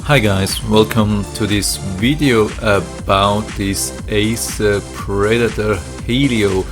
Hi guys, welcome to this video about this Acer Predator Helios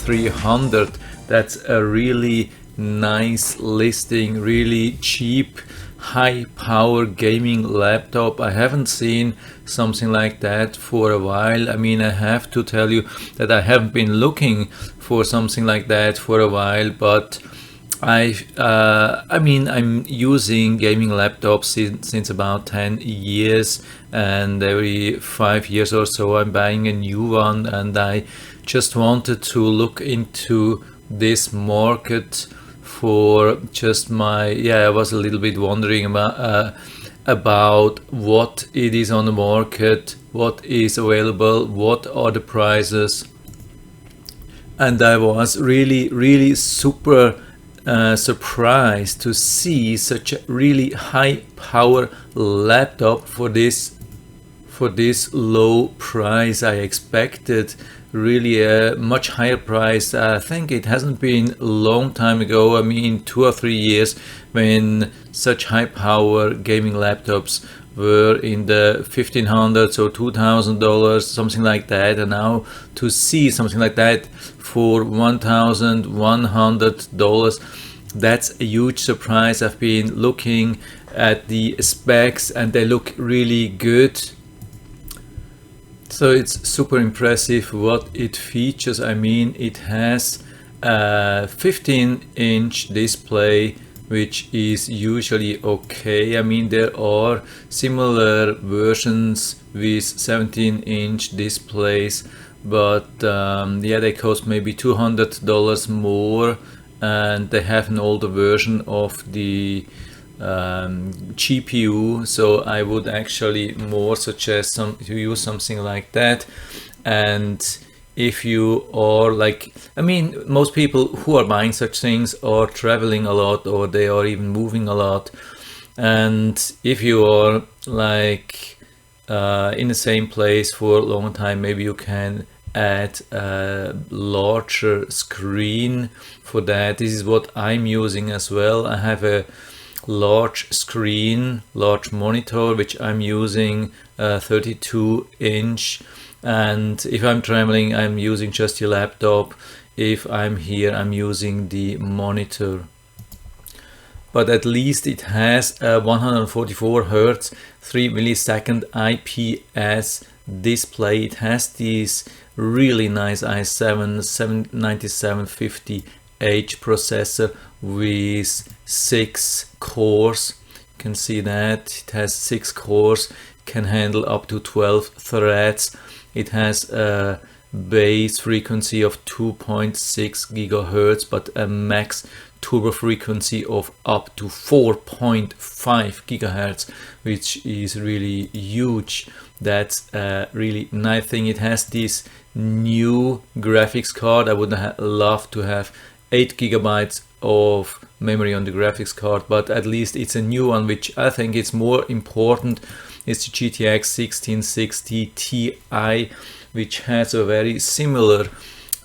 300. That's a really nice listing, really cheap, high power gaming laptop. I haven't seen something like that for a while. I mean, I have to tell you that I haven't been looking for something like that for a while, but I mean, I'm using gaming laptops since about 10 years, and every 5 years or so I'm buying a new one, and I just wanted to look into this market for just I was a little bit wondering about what it is on the market, what is available, what are the prices, and I was really super surprised to see such a really high power laptop for this low price. I expected really a much higher price. I think it hasn't been a long time ago, I mean 2 or 3 years, when such high power gaming laptops were in the $1,500s or $2,000, something like that, and now to see something like that for $1,100, that's a huge surprise. I've been looking at the specs and they look really good, so it's super impressive what it features. I mean, it has a 15-inch display, which is usually okay. I mean, there are similar versions with 17-inch displays, but yeah, they cost maybe $200 more, and they have an older version of the GPU, so I would actually more suggest to use something like that. And if you are like, I mean, most people who are buying such things are traveling a lot, or they are even moving a lot, and if you are like in the same place for a long time, maybe you can add a larger screen for that. This is what I'm using as well. I have a large screen, large monitor, which I'm using 32-inch, and if I'm traveling, I'm using just the laptop. If I'm here, I'm using the monitor. But at least it has a 144 Hz 3 millisecond IPS display. It has this really nice i7 9750H processor with 6 cores. You can see that it has 6 cores, can handle up to 12 threads. It has a base frequency of 2.6 gigahertz, but a max turbo frequency of up to 4.5 gigahertz, which is really huge. That's a really nice thing. It has this new graphics card. I would love to have 8 gigabytes of memory on the graphics card, but at least it's a new one, which I think is more important. It's the GTX 1660 Ti, which has a very similar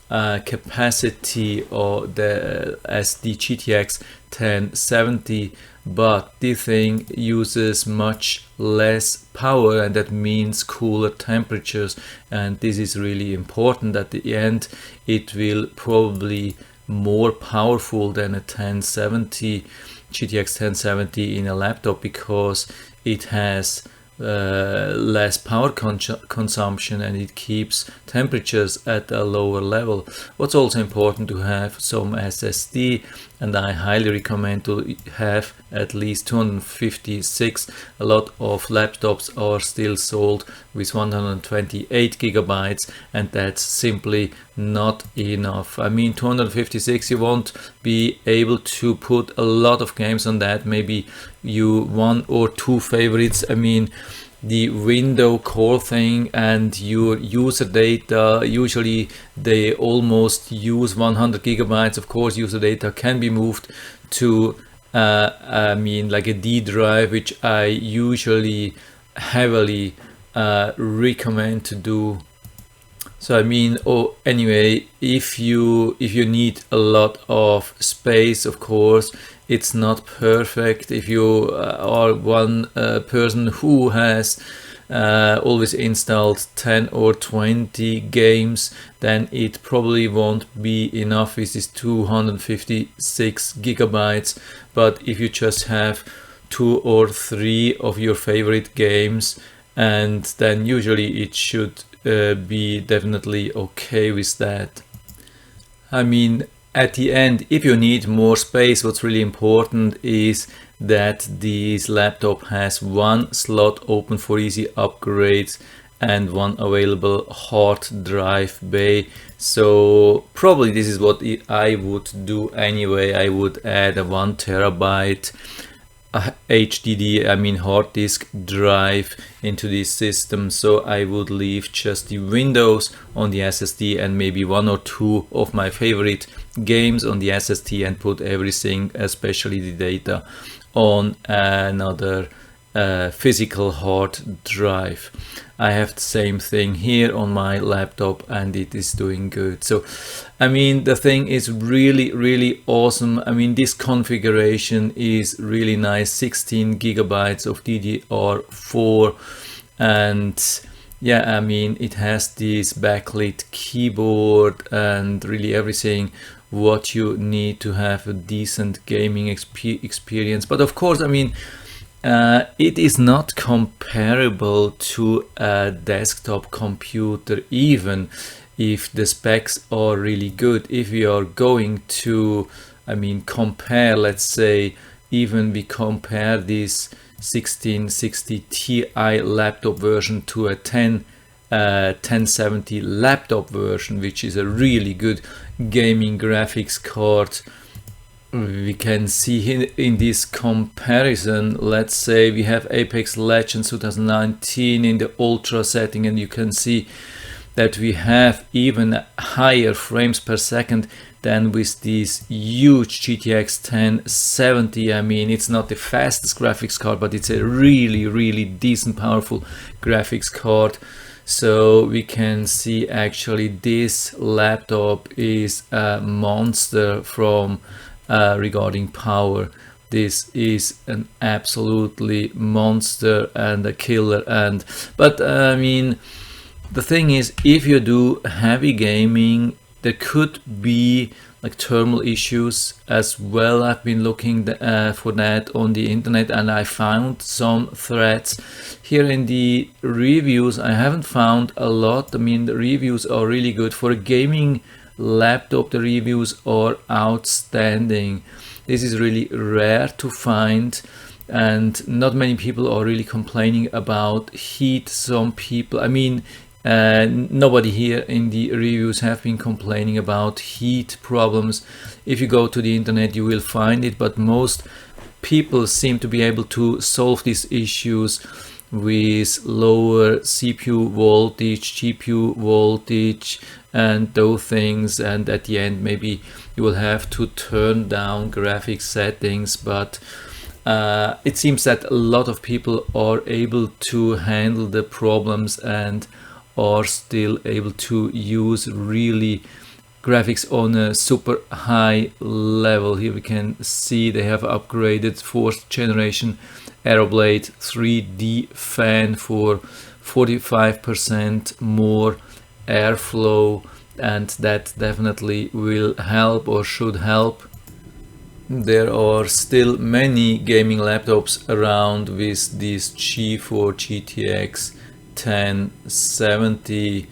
capacity as the GTX 1070, but this thing uses much less power, and that means cooler temperatures, and this is really important. At the end, it will probably more powerful than a 1070 GTX 1070 in a laptop, because it has less power consumption, and it keeps temperatures at a lower level. What's also important to have some SSD, and I highly recommend to have at least 256. A lot of laptops are still sold with 128 gigabytes, and that's simply not enough. I mean, 256, you won't be able to put a lot of games on that, maybe you 1 or 2 favorites. I mean, the window core thing and your user data, usually they almost use 100 gigabytes. Of course, user data can be moved to I mean, like a D drive, which I usually heavily recommend to do. So I mean, anyway, if you need a lot of space, of course, it's not perfect. If you are one person who has always installed 10 or 20 games, then it probably won't be enough with this 256 gigabytes. But if you just have 2 or 3 of your favorite games, and then usually it should be definitely okay with that. I mean, at the end, if you need more space, what's really important is that this laptop has 1 slot open for easy upgrades and 1 available hard drive bay. So probably this is what I would do anyway. I would add a 1 terabyte HDD, I mean hard disk drive into this system. So I would leave just the Windows on the SSD and maybe 1 or 2 of my favorite games on the SSD, and put everything, especially the data, on another physical hard drive. I have the same thing here on my laptop and it is doing good. So I mean, the thing is really awesome. I mean, this configuration is really nice. 16 gigabytes of DDR4, and yeah, I mean, it has this backlit keyboard and really everything what you need to have a decent gaming experience. But of course, I mean, it is not comparable to a desktop computer, even if the specs are really good. If we are going to, I mean, compare, let's say, even we compare this 1660 Ti laptop version to a 1070 laptop version, which is a really good gaming graphics card. We can see in this comparison, let's say we have Apex Legends 2019 in the ultra setting, and you can see that we have even higher frames per second than with this huge GTX 1070. I mean, it's not the fastest graphics card, but it's a really decent, powerful graphics card. So we can see actually this laptop is a monster from regarding power. This is an absolutely monster and a killer. But I mean, the thing is, if you do heavy gaming, there could be like thermal issues as well. I've been looking for that on the internet, and I found some threads. Here in the reviews, I haven't found a lot. I mean, the reviews are really good for a gaming laptop. The reviews are outstanding. This is really rare to find, and not many people are really complaining about heat. Some people, I mean, nobody here in the reviews have been complaining about heat problems. If you go to the internet, you will find it, but most people seem to be able to solve these issues with lower CPU voltage, GPU voltage, and those things. And at the end, maybe you will have to turn down graphics settings, but it seems that a lot of people are able to handle the problems and are still able to use really graphics on a super high level. Here we can see they have upgraded 4th generation Aeroblade 3D fan for 45% more airflow, and that definitely will help, or should help. There are still many gaming laptops around with this GeForce GTX 1070,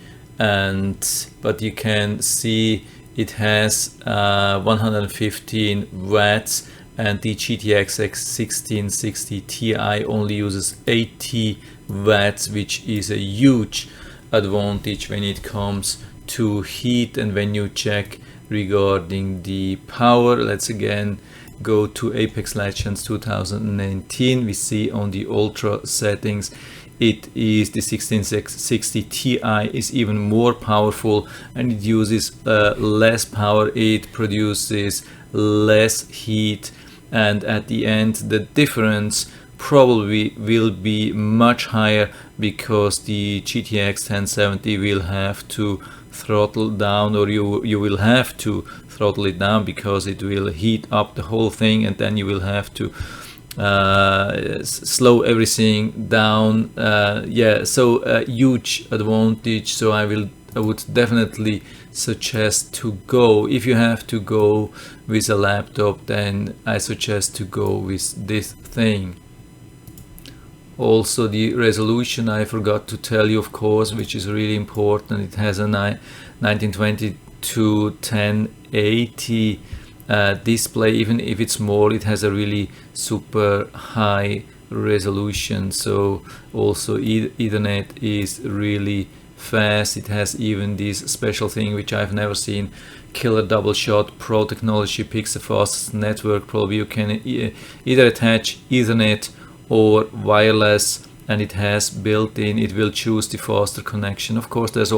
but you can see it has 115 watts, and the GTX 1660 Ti only uses 80 watts, which is a huge advantage when it comes to heat. And when you check regarding the power, let's again go to Apex Legends 2019. We see on the ultra settings, it is the 1660 Ti is even more powerful, and it uses less power, it produces less heat, and at the end the difference probably will be much higher, because the GTX 1070 will have to throttle down, or you will have to throttle it down because it will heat up the whole thing, and then you will have to slow everything down. Yeah, so a huge advantage. So I would definitely suggest to go, if you have to go with a laptop, then I suggest to go with this thing. Also the resolution I forgot to tell you, of course, which is really important. It has a 1920 to 1080 display. Even if it's small, it has a really super high resolution. So also Ethernet is really fast. It has even this special thing which I've never seen, killer double shot. Pro technology picks the fastest network. Probably you can either attach Ethernet or wireless, and it has built-in, it will choose the faster connection. Of course, there's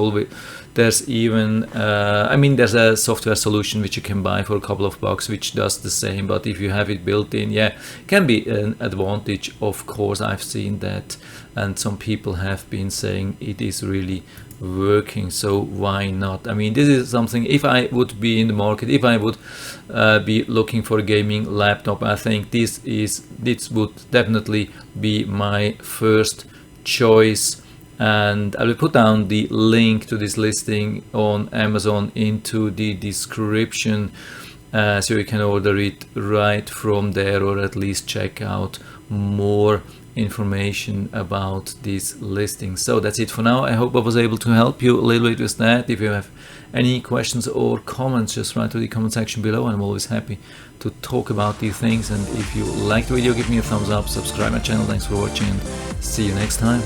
even I mean, there's a software solution which you can buy for a couple of bucks which does the same, but if you have it built in, yeah, can be an advantage. Of course, I've seen that, and some people have been saying it is really working, so why not? I mean, this is something, if I would be in the market, if I would be looking for a gaming laptop, I think this would definitely be my first choice. And I will put down the link to this listing on Amazon into the description, so you can order it right from there, or at least check out more information about this listing. So that's it for now. I hope I was able to help you a little bit with that. If you have any questions or comments, just write to the comment section below, and I'm always happy to talk about these things. And if you liked the video, give me a thumbs up, subscribe my channel. Thanks for watching, and see you next time.